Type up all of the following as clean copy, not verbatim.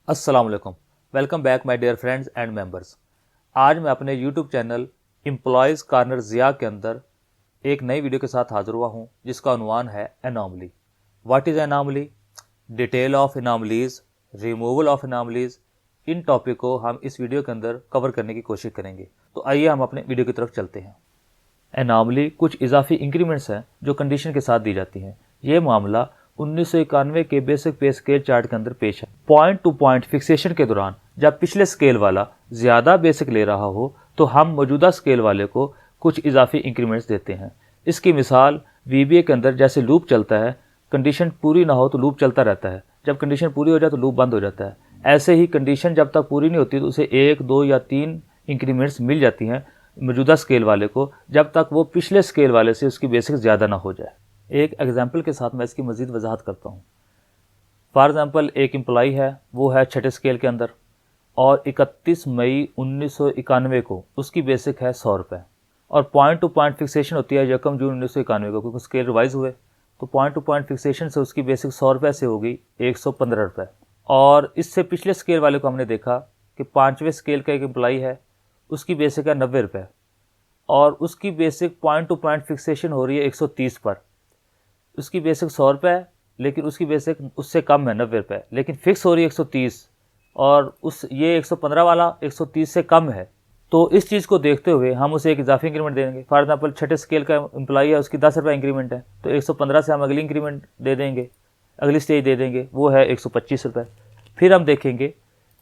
अस्सलाम वालेकुम। Welcome back my dear friends and members. आज मैं अपने YouTube channel employees corner Zia के अंदर एक नई वीडियो के साथ हाज़िर हुआ हूं, जिसका उन्वान है anomaly. What is anomaly, detail of anomalies, removal of anomalies, इन टॉपिक को हम इस वीडियो के अंदर कवर करने की कोशिश करेंगे। तो आइए हम अपने वीडियो की तरफ चलते हैं। एनॉमली कुछ इजाफी इंक्रीमेंट्स हैं जो कंडीशन के साथ दी जाती हैं। ये मामला 1991 के बेसिक पे स्केल चार्ट के अंदर पेश है। पॉइंट टू पॉइंट फिक्सेशन के दौरान जब पिछले स्केल वाला ज़्यादा बेसिक ले रहा हो तो हम मौजूदा स्केल वाले को कुछ इजाफी इंक्रीमेंट्स देते हैं। इसकी मिसाल वीबीए के अंदर जैसे लूप चलता है, कंडीशन पूरी ना हो तो लूप चलता रहता है, जब कंडीशन पूरी हो जाए तो लूप बंद हो जाता है। ऐसे ही कंडीशन जब तक पूरी नहीं होती तो उसे 1, 2 या 3 इंक्रीमेंट्स मिल जाती हैं मौजूदा स्केल वाले को, जब तक वो पिछले स्केल वाले से उसकी बेसिक ज़्यादा ना हो जाए। एक एग्जाम्पल के साथ मैं इसकी मज़ीद वजाहत करता हूँ। फॉर एग्ज़ाम्पल एक एम्प्लॉई है, वो है छठे स्केल के अंदर और 31 मई 1991 को उसकी बेसिक है 100 रुपये और पॉइंट टू पॉइंट फिक्सेशन होती है 1 जून 1991 को, क्योंकि स्केल रिवाइज हुए तो पॉइंट टू पॉइंट फिक्सेशन से उसकी बेसिक 100 रुपये से हो गई 115 रुपये। और इससे पिछले स्केल वाले को हमने देखा कि 5वें स्केल का एक एम्प्लॉई है, उसकी बेसिक है 90 रुपये और उसकी basic point two point fixation हो रही है 130 पर। उसकी बेसिक 100 रुपये है लेकिन उसकी बेसिक उससे कम है 90 रुपये, लेकिन फिक्स हो रही है 130 और उस ये 115 वाला 130 से कम है। तो इस चीज़ को देखते हुए हम उसे एक इजाफी इंक्रीमेंट देंगे। फॉर एग्जांपल छठे स्केल का एम्प्लॉई है, उसकी 10 रुपये इंक्रीमेंट है तो 115 से हम अगली इंक्रीमेंट दे देंगे, अगली स्टेज दे देंगे, वो है 125 रुपये। फिर हम देखेंगे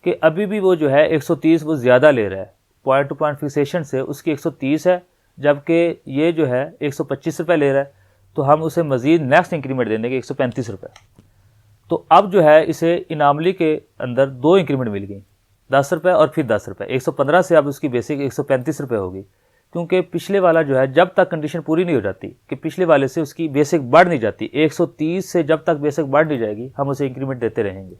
कि अभी भी वो जो है 130 वो ज़्यादा ले रहा है, पॉइंट टू पॉइंट फिक्सेशन से उसकी 130 है जबकि ये जो है 125 रुपये ले रहा है, तो हम उसे मज़ीद नेक्स्ट इंक्रीमेंट दे देंगे 135 रुपये। तो अब जो है इसे इनामली के अंदर 2 इंक्रीमेंट मिल गई, 10 रुपये और फिर 10 रुपये। 115 से अब उसकी बेसिक 135 रुपये होगी, क्योंकि पिछले वाला जो है जब तक कंडीशन पूरी नहीं हो जाती कि पिछले वाले से उसकी बेसिक बढ़ नहीं जाती, 130 से जब तक बेसिक बढ़ नहीं जाएगी हम उसे इंक्रीमेंट देते रहेंगे।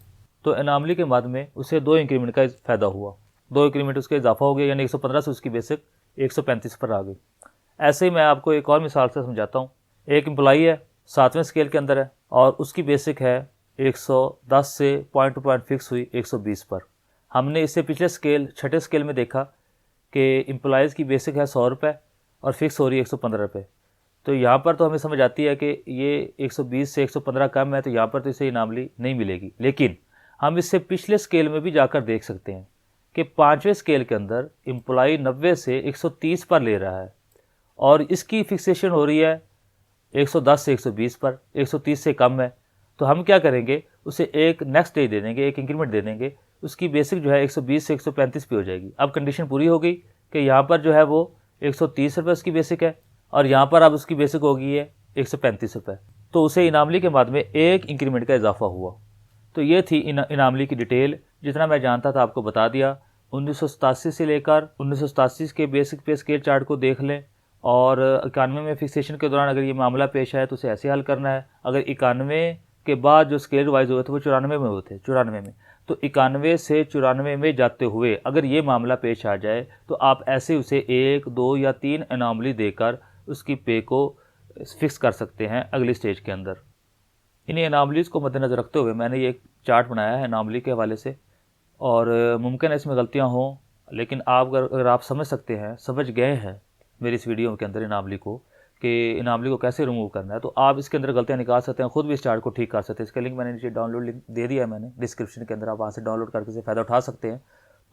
तो इनामली के बाद में उसे 2 इंक्रीमेंट का फ़ायदा हुआ, 2 इंक्रीमेंट उसका इजाफा हो गया, यानी 115 से उसकी बेसिक 135 पर आ गई। ऐसे ही मैं आपको एक और मिसाल से समझाता हूँ। एक एम्प्लॉई है, 7वें स्केल के अंदर है और उसकी बेसिक है 110 से पॉइंट टू पॉइंट फिक्स हुई 120 पर। हमने इससे पिछले स्केल छठे स्केल में देखा कि एम्प्लॉयज़ की बेसिक है 100 रुपये और फिक्स हो रही है 115 रुपये। तो यहाँ पर तो हमें समझ आती है कि ये 120 से 115 कम है, तो यहाँ पर तो इसे इनामली नहीं मिलेगी। लेकिन हम इससे पिछले स्केल में भी जाकर देख सकते हैं कि 5वें स्केल के अंदर एम्प्लॉई 90 से 130 पर ले रहा है और इसकी फिक्सेशन हो रही है 110 से 120 पर, 130 से कम है। तो हम क्या करेंगे, उसे एक नेक्स्ट स्टेज दे देंगे, एक इंक्रीमेंट दे देंगे, उसकी बेसिक जो है 120 से 135 पे हो जाएगी। अब कंडीशन पूरी हो गई कि यहाँ पर जो है वो 130 रुपये उसकी बेसिक है और यहाँ पर अब उसकी बेसिक हो गई है 135 रुपये। तो उसे इनामली के बाद में एक इंक्रीमेंट का इजाफा हुआ। तो ये थी इनामली की डिटेल। जितना मैं जानता था आपको बता दिया। 1987 से लेकर 1987 के बेसिक पे स्केल चार्ट को देख लें और 91 में फिक्सेशन के दौरान अगर ये मामला पेश आए तो उसे ऐसे हल करना है। अगर 91 के बाद जो स्केल रिवाइज हुए थे वो 94 में हुए थे, 94 में, तो 91 से 94 में जाते हुए अगर ये मामला पेश आ जाए तो आप ऐसे उसे 1, 2 या 3 एनॉमली देकर उसकी पे को फिक्स कर सकते हैं अगली स्टेज के अंदर। इन्हीं एनॉमलीज़ को मद्देनज़र रखते हुए मैंने ये एक चार्ट बनाया है एनॉमली के हवाले से, और मुमकिन है इसमें गलतियाँ हों, लेकिन आप अगर आप समझ सकते हैं, समझ गए हैं मेरी इस वीडियो के अंदर इनामली को कि इनामली को कैसे रिमूव करना है, तो आप इसके अंदर गलतियाँ निकाल सकते हैं, खुद भी इस चार्ट को ठीक कर सकते हैं। इसका लिंक मैंने नीचे डाउनलोड लिंक दे दिया है मैंने डिस्क्रिप्शन के अंदर, आप वहाँ से डाउनलोड करके इसे फ़ायदा उठा सकते हैं।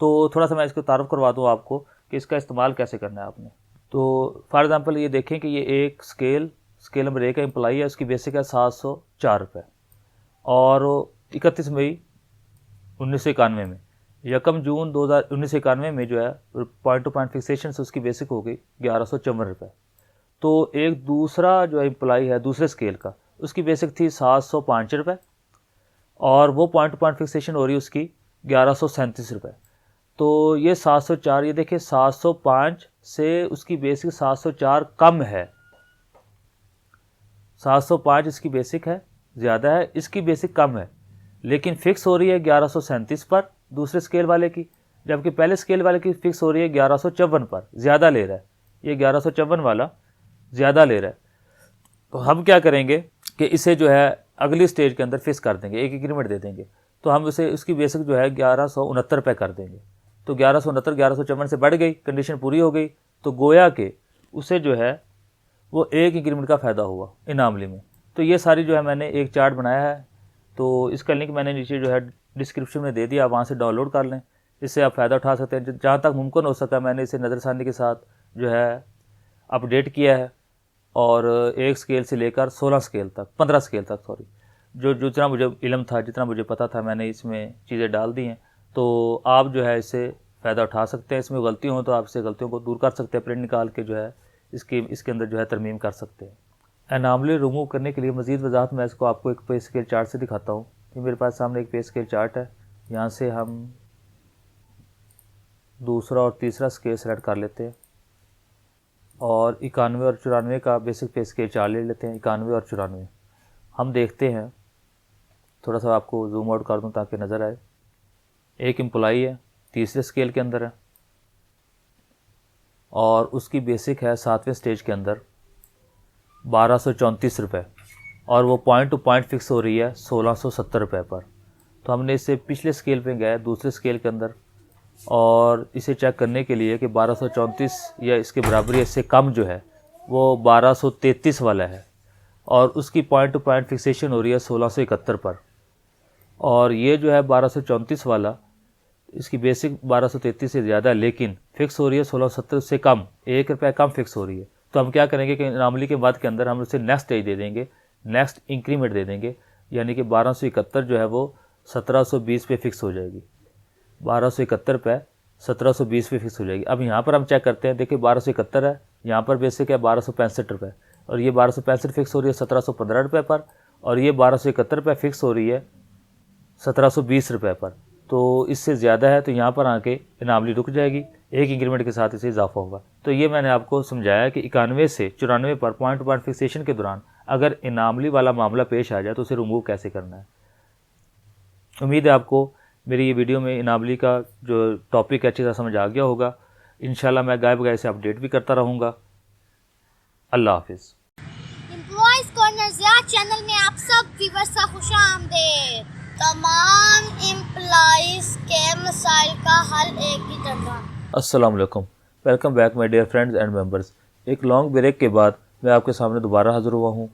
तो थोड़ा सा मैं इसको तारुफ करवा दूँ आपको कि इसका इस्तेमाल कैसे करना है आपने। तो फॉर एग्ज़ाम्पल ये देखें कि ये एक स्केल नंबर 1 का एम्प्लॉई है, उसकी बेसिक है 704 रुपये और 31 मई 1991 में 1 जून 1991 में जो है पॉइंट टू पॉइंट फिक्सेशन से उसकी बेसिक हो गई 1154 रुपये। तो एक दूसरा जो एम्प्लॉई है दूसरे स्केल का, उसकी बेसिक थी 705 रुपये और वो पॉइंट टू पॉइंट फिक्सेशन हो रही उसकी 1137 रुपये। तो ये 704, ये देखिए 705 से उसकी बेसिक 704 कम है, 705 इसकी बेसिक है, ज़्यादा है, इसकी बेसिक कम है, लेकिन फ़िक्स हो रही है 1137 पर दूसरे स्केल वाले की, जबकि पहले स्केल वाले की फ़िक्स हो रही है 1154 पर, ज़्यादा ले रहा है, ये 1154 वाला ज़्यादा ले रहा है। तो हम क्या करेंगे कि इसे जो है अगली स्टेज के अंदर फिक्स कर देंगे, एक इंक्रीमेंट दे देंगे। तो हम उसे उसकी बेसिक जो है 1169 रुपये कर देंगे। तो 1169 1154 से बढ़ गई, कंडीशन पूरी हो गई। तो गोया के उसे जो है वो 1 इंक्रीमेंट का फ़ायदा हुआ इनामली में। तो ये सारी जो है मैंने एक चार्ट बनाया है, तो इसका लिंक मैंने नीचे जो है डिस्क्रिप्शन में दे दिया, आप वहाँ से डाउनलोड कर लें, इससे आप फ़ायदा उठा सकते हैं। जहाँ तक मुमकिन हो सका मैंने इसे नज़रसानी के साथ जो है अपडेट किया है, और 1 स्केल से लेकर 16 स्केल तक, 15 स्केल तक सॉरी, जो जितना मुझे इल्म था, जितना मुझे पता था, मैंने इसमें चीज़ें डाल दी हैं। तो आप जो है इससे फ़ायदा उठा सकते हैं। इसमें गलती हो तो आप इससे गलतियों को दूर कर सकते हैं, प्रिंट निकाल के जो है इसके अंदर जो है तरमीम कर सकते हैं। एनामली रिमूव करने के लिए मज़ीद वजाहत मैं इसको आपको एक पे स्केल चार्ट से दिखाता हूँ। ये मेरे पास सामने एक पे स्केल चार्ट है, यहाँ से हम दूसरा और तीसरा स्केल सेलेक्ट कर लेते हैं और 91 और 94 का बेसिक पे स्केल चार्ट ले लेते हैं। 91 और 94 हम देखते हैं, थोड़ा सा आपको जूम आउट कर दूं ताकि नज़र आए। एक एम्प्लॉई है, तीसरे स्केल के अंदर है, और उसकी बेसिक है 7वें स्टेज के अंदर 1234 रुपये, और वो पॉइंट टू पॉइंट फिक्स हो रही है 1670 रुपये पर। तो हमने इससे पिछले स्केल पे गए, दूसरे स्केल के अंदर, और इसे चेक करने के लिए कि 1234 या इसके बराबर या इससे कम जो है वो 1233 वाला है, और उसकी पॉइंट टू पॉइंट फिक्सेशन हो रही है 1671 पर। और ये जो है 1234 वाला, इसकी बेसिक 1233 से ज़्यादा है, लेकिन फ़िक्स हो रही है 1670 से कम, 1 रुपये कम फ़िक्स हो रही है। तो हम क्या करेंगे कि एनामली के बाद के अंदर हम उसे नेक्स्ट स्टेज दे देंगे, नेक्स्ट इंक्रीमेंट दे देंगे, यानी कि 1271 जो है वो 1720 पे फिक्स हो जाएगी। 1271 पे 1720 पे फिक्स हो जाएगी। अब यहाँ पर हम चेक करते हैं, देखिए 1271 है, यहाँ पर बेसिक है 1265 रुपये, और ये 1265 फिक्स हो रही है 1715 रुपये पर, और ये 1271 पे फिक्स हो रही है 1720 रुपये पर। तो इससे ज़्यादा है तो यहाँ पर आके एनामली रुक जाएगी, 1 इंक्रीमेंट के साथ इसे इजाफा होगा। तो ये मैंने आपको समझाया कि 91 से 94 पर पॉइंट टू पॉइंट फिक्सेशन के दौरान अगर इनामली वाला मामला पेश आ जाए तो उसे रिमूव कैसे करना है। उम्मीद है आपको मेरी ये वीडियो में इनामली का जो टॉपिक है अच्छी तरह समझ आ गया होगा। इंशाल्लाह मैं गाय बगैर से अपडेट भी करता रहूँगा। अल्लाह हाफिज़। एम्प्लॉयज़ कॉर्नर ज़िया चैनल में आप सब व्यूअर्स का खुशामदीद। तमाम एम्प्लॉयज़ के मसाइल का हल एक ही तरह। अस्सलाम वालेकुम, welcome back my dear friends and members. एक लॉन्ग ब्रेक के बाद मैं आपके सामने दोबारा हाज़िर हुआ हूँ।